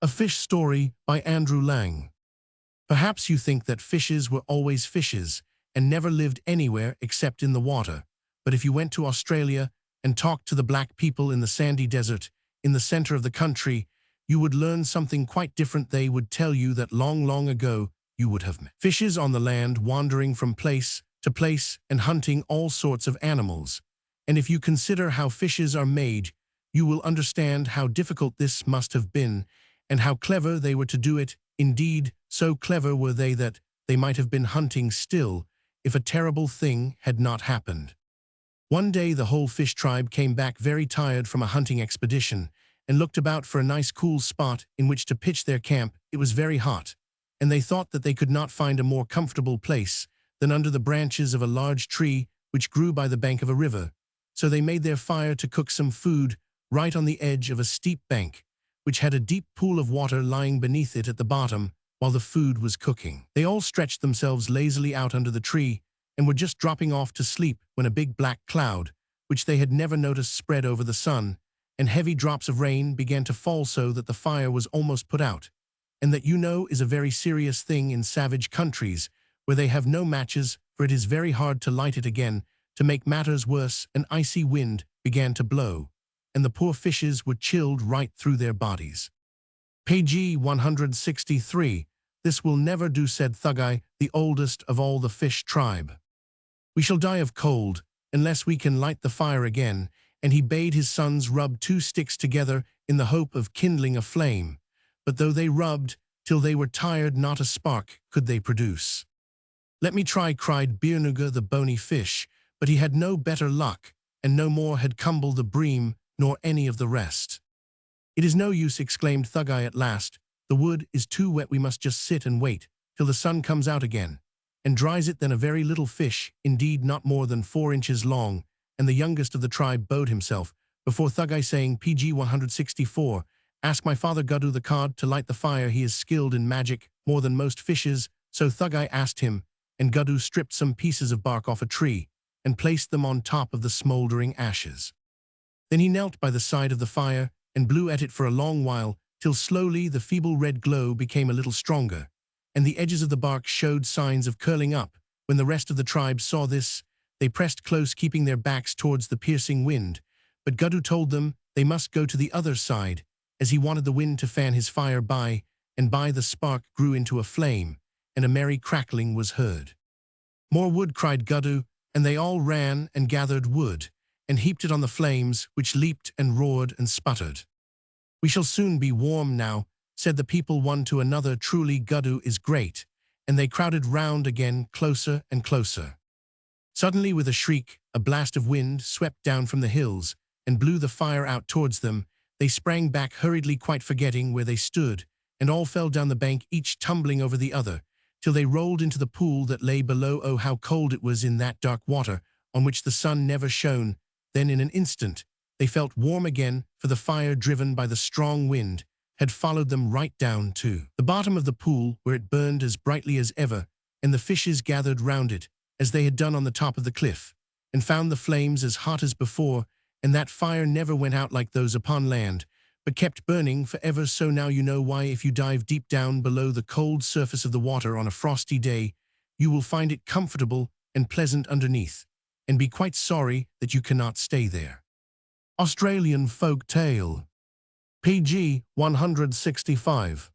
A Fish Story by Andrew Lang. Perhaps you think that fishes were always fishes and never lived anywhere except in the water. But if you went to Australia and talked to the black people in the sandy desert in the center of the country, you would learn something quite different. They would tell you that long, long ago you would have met fishes on the land, wandering from place to place and hunting all sorts of animals. And if you consider how fishes are made, you will understand how difficult this must have been and how clever they were to do it. Indeed, so clever were they that they might have been hunting still if a terrible thing had not happened. One day the whole fish tribe came back very tired from a hunting expedition and looked about for a nice cool spot in which to pitch their camp. It was very hot, and they thought that they could not find a more comfortable place than under the branches of a large tree which grew by the bank of a river. So they made their fire to cook some food right on the edge of a steep bank, which had a deep pool of water lying beneath it at the bottom while the food was cooking. They all stretched themselves lazily out under the tree and were just dropping off to sleep when a big black cloud, which they had never noticed, spread over the sun, and heavy drops of rain began to fall so that the fire was almost put out. And that, you know, is a very serious thing in savage countries where they have no matches, for it is very hard to light it again. To make matters worse, an icy wind began to blow, and the poor fishes were chilled right through their bodies. Page 163. This will never do, said Thugai, the oldest of all the fish tribe. We shall die of cold unless we can light the fire again, and he bade his sons rub 2 sticks together in the hope of kindling a flame. But though they rubbed till they were tired, not a spark could they produce. Let me try, cried Birnuga the bony fish, but he had no better luck, and no more had Cumble the bream, nor any of the rest. It is no use, exclaimed Thugai at last. The wood is too wet. We must just sit and wait till the sun comes out again and dries it. Then a very little fish, indeed not more than 4 inches long, and the youngest of the tribe, bowed himself before Thugai, saying, PG 164, ask my father Gudu the cod to light the fire. He is skilled in magic more than most fishes. So Thugai asked him, and Gudu stripped some pieces of bark off a tree and placed them on top of the smoldering ashes. Then he knelt by the side of the fire and blew at it for a long while, till slowly the feeble red glow became a little stronger, and the edges of the bark showed signs of curling up. When the rest of the tribe saw this, they pressed close, keeping their backs towards the piercing wind. But Gudu told them they must go to the other side, as he wanted the wind to fan his fire. By and by the spark grew into a flame, and a merry crackling was heard. More wood, cried Gudu, and they all ran and gathered wood, and heaped it on the flames, which leaped and roared and sputtered. We shall soon be warm now, said the people one to another. Truly Gudu is great, and they crowded round again, closer and closer. Suddenly, with a shriek, a blast of wind swept down from the hills and blew the fire out towards them. They sprang back hurriedly, quite forgetting where they stood, and all fell down the bank, each tumbling over the other, till they rolled into the pool that lay below. Oh, how cold it was in that dark water, on which the sun never shone. Then in an instant they felt warm again, for the fire, driven by the strong wind, had followed them right down to the bottom of the pool, where it burned as brightly as ever, and the fishes gathered round it, as they had done on the top of the cliff, and found the flames as hot as before, and that fire never went out like those upon land, but kept burning forever. So now you know why, if you dive deep down below the cold surface of the water on a frosty day, you will find it comfortable and pleasant underneath, and be quite sorry that you cannot stay there. Australian Folk Tale. PG 165.